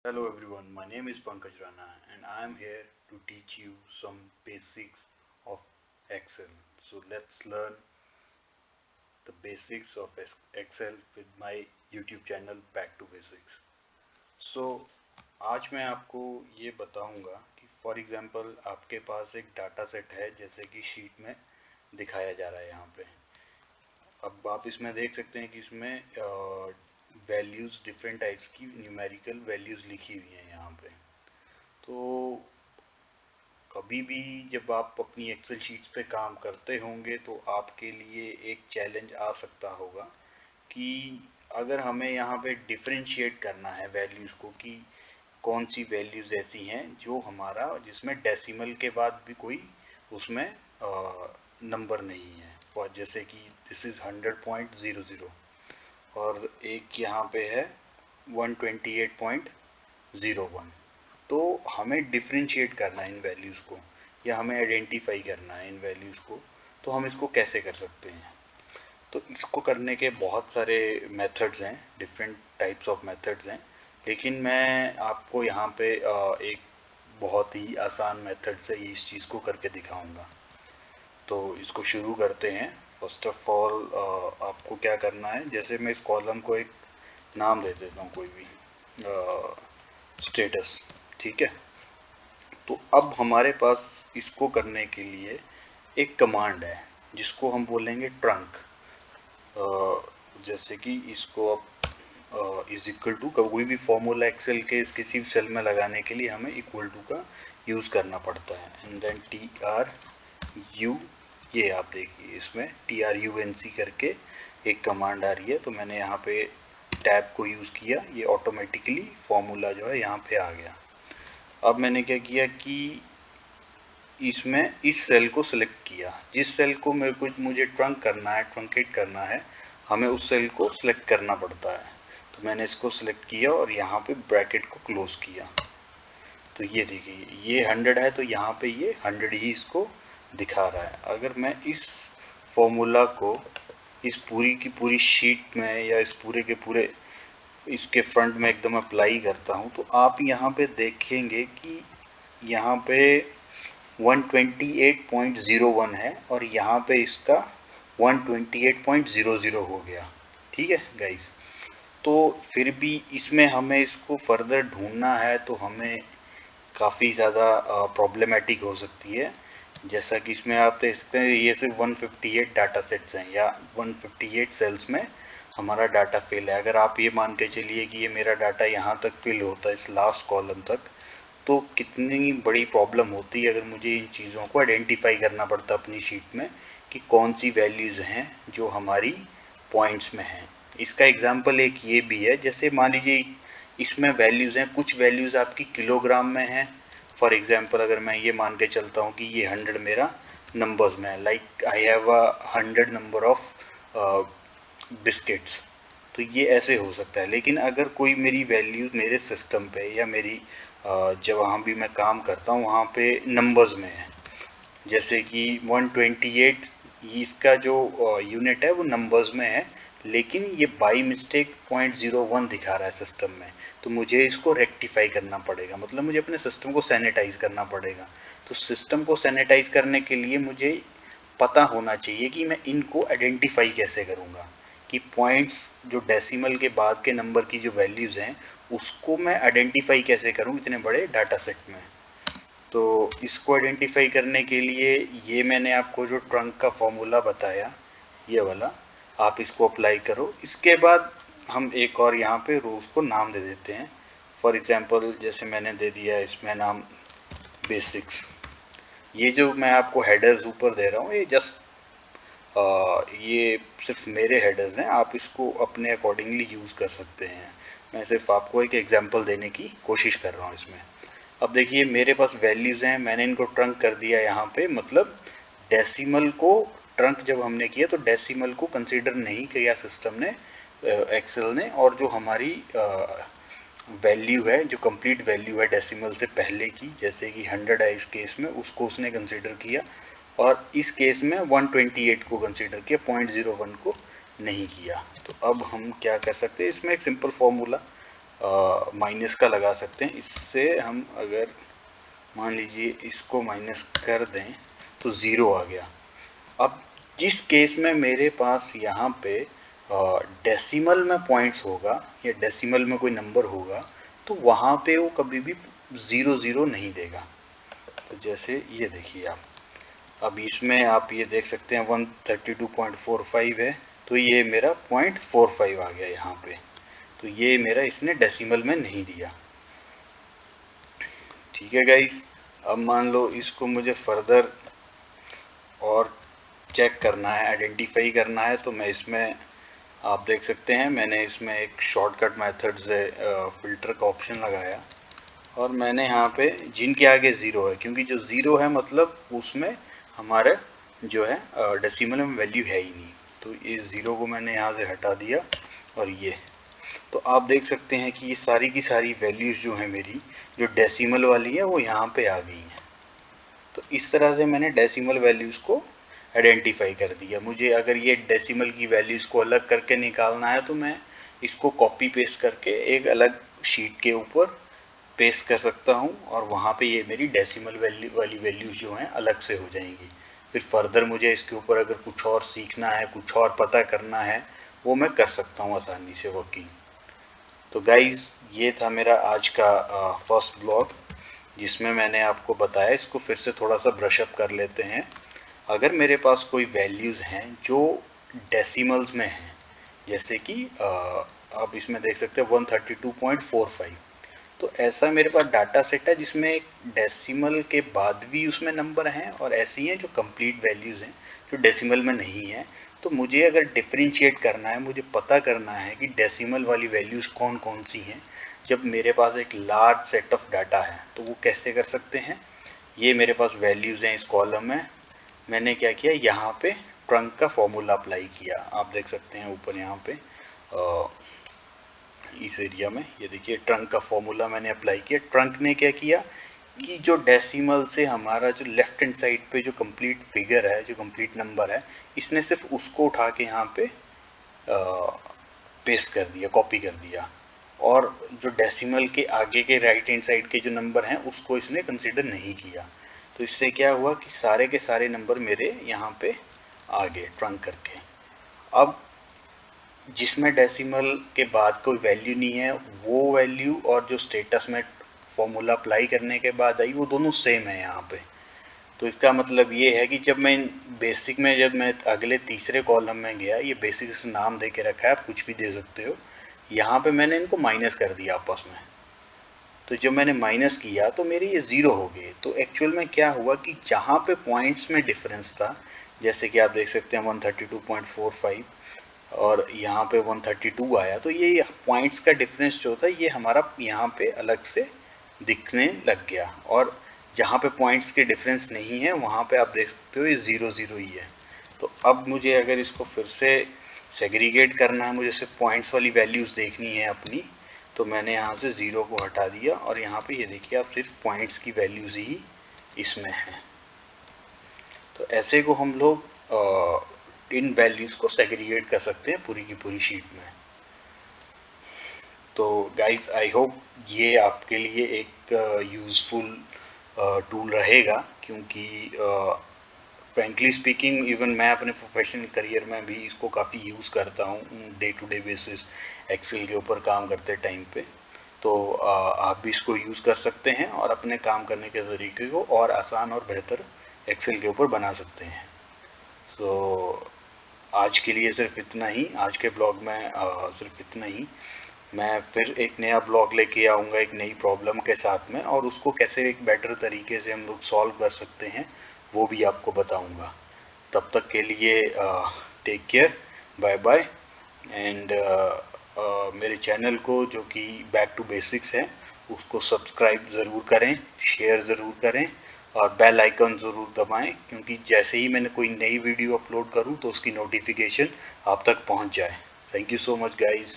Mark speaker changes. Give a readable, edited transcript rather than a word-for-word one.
Speaker 1: Hello everyone, my name is Pankaj Rana and I am here to teach you some basics of Excel. So let's learn the basics of Excel with my YouTube channel Back to Basics. So आज मैं आपको ये बताऊंगा कि for example आपके पास एक data set है जैसे कि शीट में दिखाया जा रहा है यहाँ पे। अब आप इसमें देख सकते हैं कि इसमें वैल्यूज़ डिफरेंट टाइप्स की न्यूमेरिकल वैल्यूज़ लिखी हुई हैं यहाँ पे। तो कभी भी जब आप अपनी एक्सेल शीट्स पे काम करते होंगे तो आपके लिए एक चैलेंज आ सकता होगा कि अगर हमें यहाँ पे डिफरेंशिएट करना है वैल्यूज़ को कि कौन सी वैल्यूज़ ऐसी हैं जो हमारा जिसमें डेसिमल के बाद भी कोई उसमें नंबर नहीं है। फॉर जैसे कि दिस इज़ 100.00 और एक यहाँ पे है 128.01। तो हमें डिफरेंशिएट करना है इन वैल्यूज़ को या हमें आइडेंटिफाई करना है इन वैल्यूज़ को। तो हम इसको कैसे कर सकते हैं? तो इसको करने के बहुत सारे मेथड्स हैं, डिफरेंट टाइप्स ऑफ मेथड्स हैं, लेकिन मैं आपको यहाँ पे एक बहुत ही आसान मेथड से इस चीज़ को करके दिखाऊंगा। तो इसको शुरू करते हैं। फर्स्ट ऑफ ऑल आपको क्या करना है, जैसे मैं इस कॉलम को एक नाम दे देता हूँ, कोई भी स्टेटस, ठीक है। तो अब हमारे पास इसको करने के लिए एक कमांड है जिसको हम बोलेंगे ट्रंक। जैसे कि इसको अब इज इक्वल टू कोई भी फॉर्मूला एक्सेल के किसी भी सेल में लगाने के लिए हमें इक्वल टू का यूज़ करना पड़ता है। एंड देन TRU, ये आप देखिए इसमें TRUNC करके एक कमांड आ रही है। तो मैंने यहाँ पे टैब को यूज़ किया, ये ऑटोमेटिकली फॉर्मूला जो है यहाँ पे आ गया। अब मैंने क्या किया कि इसमें इस सेल को सिलेक्ट किया, जिस सेल को मुझे ट्रंक करना है, ट्रंकेट करना है, हमें उस सेल को सिलेक्ट करना पड़ता है। तो मैंने इसको सिलेक्ट किया और यहाँ पे ब्रैकेट को क्लोज किया। तो ये देखिए ये 100 है तो यहाँ पे ये 100 ही इसको दिखा रहा है। अगर मैं इस फॉर्मूला को इस पूरी की पूरी शीट में या इस पूरे के पूरे इसके फ्रंट में एकदम अप्लाई करता हूँ तो आप यहाँ पे देखेंगे कि यहाँ पे 128.01 है और यहाँ पे इसका 128.00 हो गया। ठीक है गाइस, तो फिर भी इसमें हमें इसको फर्दर ढूंढना है तो हमें काफ़ी ज़्यादा प्रॉब्लमेटिक हो सकती है। जैसा कि इसमें आप देख सकते हैं ये सिर्फ 158 डाटा सेट्स हैं या 158 सेल्स में हमारा डाटा फिल है। अगर आप ये मान के चलिए कि ये मेरा डाटा यहाँ तक फिल होता है इस लास्ट कॉलम तक, तो कितनी बड़ी प्रॉब्लम होती है अगर मुझे इन चीज़ों को आइडेंटिफाई करना पड़ता अपनी शीट में कि कौन सी वैल्यूज़ हैं जो हमारी पॉइंट्स में हैं। इसका एग्जांपल एक ये भी है, जैसे मान लीजिए इसमें वैल्यूज़ हैं, कुछ वैल्यूज़ आपकी किलोग्राम में हैं। फॉर एग्जांपल अगर मैं ये मान के चलता हूँ कि ये 100 मेरा नंबर्स में है, like I have 100 number of biscuits, तो ये ऐसे हो सकता है। लेकिन अगर कोई मेरी वैल्यू मेरे सिस्टम पे या मेरी जहाँ भी मैं काम करता हूँ वहाँ पे नंबर्स में है, जैसे कि 128, इसका जो यूनिट है वो नंबर्स में है, लेकिन ये बाई मिस्टेक 0.01 दिखा रहा है सिस्टम में, तो मुझे इसको रेक्टिफाई करना पड़ेगा, मतलब मुझे अपने सिस्टम को सैनिटाइज करना पड़ेगा। तो सिस्टम को सैनिटाइज करने के लिए मुझे पता होना चाहिए कि मैं इनको आइडेंटिफाई कैसे करूँगा, कि पॉइंट्स जो डेसिमल के बाद के नंबर की जो वैल्यूज़ हैं उसको मैं आइडेंटिफाई कैसे करूँ इतने बड़े डाटा सेट में। तो इसको आइडेंटिफाई करने के लिए ये मैंने आपको जो ट्रंक का फॉर्मूला बताया ये वाला, आप इसको अप्लाई करो। इसके बाद हम एक और यहाँ पे रोज़ को नाम दे देते हैं। फॉर एग्जांपल जैसे मैंने दे दिया इसमें नाम बेसिक्स। ये जो मैं आपको हेडर्स ऊपर दे रहा हूँ ये जस्ट ये सिर्फ मेरे हेडर्स हैं, आप इसको अपने अकॉर्डिंगली यूज़ कर सकते हैं। मैं सिर्फ आपको एक एग्जांपल देने की कोशिश कर रहा हूँ इसमें। अब देखिए मेरे पास वैल्यूज़ हैं, मैंने इनको ट्रंक कर दिया यहाँ पे, मतलब डेसिमल को ट्रंक जब हमने किया तो डेसिमल को कंसीडर नहीं किया सिस्टम ने, एक्सेल ने, और जो हमारी वैल्यू है, जो कंप्लीट वैल्यू है डेसिमल से पहले की, जैसे कि 100 है इस केस में, उसको उसने कंसीडर किया, और इस केस में 128 को कंसीडर किया, 0.01 को नहीं किया। तो अब हम क्या कर सकते हैं, इसमें एक सिंपल फॉर्मूला माइनस का लगा सकते हैं। इससे हम अगर मान लीजिए इसको माइनस कर दें तो ज़ीरो आ गया। अब जिस केस में मेरे पास यहाँ पे डेसिमल में पॉइंट्स होगा या डेसिमल में कोई नंबर होगा तो वहाँ पे वो कभी भी 0 नहीं देगा। तो जैसे ये देखिए आप, अब इसमें आप ये देख सकते हैं 132.45 है, तो ये मेरा 0.45 आ गया यहाँ पे। तो ये मेरा इसने डेसिमल में नहीं दिया। ठीक है गाइस, अब मान लो इसको मुझे फर्दर और चेक करना है, आइडेंटिफाई करना है, तो मैं इसमें आप देख सकते हैं मैंने इसमें एक शॉर्टकट मेथड से फ़िल्टर का ऑप्शन लगाया और मैंने यहाँ पे जिनके आगे ज़ीरो है, क्योंकि जो ज़ीरो है मतलब उसमें हमारे जो है डेसिमल में वैल्यू है ही नहीं, तो इस ज़ीरो को मैंने यहाँ से हटा दिया। और ये तो आप देख सकते हैं कि ये सारी की सारी वैल्यूज़ जो है मेरी जो डेसिमल वाली है वो यहाँ पे आ गई हैं। तो इस तरह से मैंने डेसिमल वैल्यूज़ को आइडेंटिफाई कर दिया। मुझे अगर ये डेसिमल की वैल्यूज़ को अलग करके निकालना है तो मैं इसको कॉपी पेस्ट करके एक अलग शीट के ऊपर पेस्ट कर सकता हूँ और वहाँ पे ये मेरी डेसिमल वैल्यू वाली वैल्यूज़ जो हैं अलग से हो जाएंगी। फिर फर्दर मुझे इसके ऊपर अगर कुछ और सीखना है, कुछ और पता करना है, वो मैं कर सकता हूँ आसानी से वर्किंग। तो गाइज़ ये था मेरा आज का फर्स्ट ब्लॉग जिसमें मैंने आपको बताया। इसको फिर से थोड़ा सा ब्रशअप कर लेते हैं। अगर मेरे पास कोई वैल्यूज़ हैं जो डेसिमल्स में हैं, जैसे कि आप इसमें देख सकते हैं 132.45, तो ऐसा मेरे पास डाटा सेट है जिसमें डेसिमल के बाद भी उसमें नंबर हैं और ऐसी हैं जो कंप्लीट वैल्यूज़ हैं जो डेसिमल में नहीं है। तो मुझे अगर डिफरेंशिएट करना है, मुझे पता करना है कि डेसिमल वाली वैल्यूज़ कौन कौन सी हैं जब मेरे पास एक लार्ज सेट ऑफ डाटा है, तो वो कैसे कर सकते हैं। ये मेरे पास वैल्यूज़ हैं इस कॉलम में। मैंने क्या किया, यहाँ पे ट्रंक का फॉर्मूला अप्लाई किया। आप देख सकते हैं ऊपर यहाँ पे इस एरिया में ये देखिए ट्रंक का फॉर्मूला मैंने अप्लाई किया। ट्रंक ने क्या किया कि जो डेसिमल से हमारा जो लेफ्ट हैंड साइड पे जो कंप्लीट फिगर है, जो कंप्लीट नंबर है, इसने सिर्फ उसको उठा के यहाँ पे पेस्ट कर दिया, कॉपी कर दिया, और जो डेसिमल के आगे के राइट हैंड साइड के जो नंबर हैं उसको इसने कंसिडर नहीं किया। तो इससे क्या हुआ कि सारे के सारे नंबर मेरे यहाँ पे आ गए ट्रंक करके। अब जिसमें डेसिमल के बाद कोई वैल्यू नहीं है, वो वैल्यू और जो स्टेटस में फॉर्मूला अप्लाई करने के बाद आई वो दोनों सेम है यहाँ पे। तो इसका मतलब ये है कि जब मैं बेसिक में, जब मैं अगले तीसरे कॉलम में गया, ये बेसिक नाम दे के रखा है, आप कुछ भी दे सकते हो, यहाँ पे मैंने इनको माइनस कर दिया आपस में। तो जब मैंने माइनस किया तो मेरे ये ज़ीरो हो गए। तो एक्चुअल में क्या हुआ कि जहाँ पे पॉइंट्स में डिफरेंस था, जैसे कि आप देख सकते हैं 132.45 और यहाँ पे 132 आया, तो ये पॉइंट्स का डिफरेंस जो था ये हमारा यहाँ पे अलग से दिखने लग गया। और जहाँ पे पॉइंट्स के डिफरेंस नहीं है वहाँ पे आप देख सकते हो ये 0 ही है। तो अब मुझे अगर इसको फिर से सेग्रीगेट करना है, मुझे सिर्फ पॉइंट्स वाली वैल्यूज़ देखनी है अपनी, तो मैंने यहाँ से 0 को हटा दिया और यहाँ पे ये देखिए आप सिर्फ पॉइंट्स की वैल्यूज़ ही इसमें है। तो ऐसे को हम लोग इन वैल्यूज़ को सेग्रीगेट कर सकते हैं पूरी की पूरी शीट में। तो गाइस आई होप ये आपके लिए एक यूज़फुल टूल रहेगा, क्योंकि फ्रेंकली स्पीकिंग इवन मैं अपने प्रोफेशनल करियर में भी इसको काफ़ी यूज़ करता हूँ day to day basis, excel के ऊपर काम करते टाइम पे। तो आप भी इसको यूज़ कर सकते हैं और अपने काम करने के तरीके को और आसान और बेहतर एक्सेल के ऊपर बना सकते हैं। सो आज के लिए सिर्फ इतना ही, आज के ब्लॉग में सिर्फ इतना ही। मैं फिर एक नया ब्लॉग लेके आऊँगा एक नई प्रॉब्लम के साथ में, और उसको कैसे एक बेटर तरीके से हम लोग सॉल्व कर सकते हैं वो भी आपको बताऊँगा। तब तक के लिए take care, bye bye. And मेरे चैनल को जो कि बैक टू बेसिक्स है उसको सब्सक्राइब ज़रूर करें, शेयर ज़रूर करें और बेल आइकन ज़रूर दबाएं, क्योंकि जैसे ही मैंने कोई नई वीडियो अपलोड करूं तो उसकी नोटिफिकेशन आप तक पहुंच जाए। Thank you so much guys.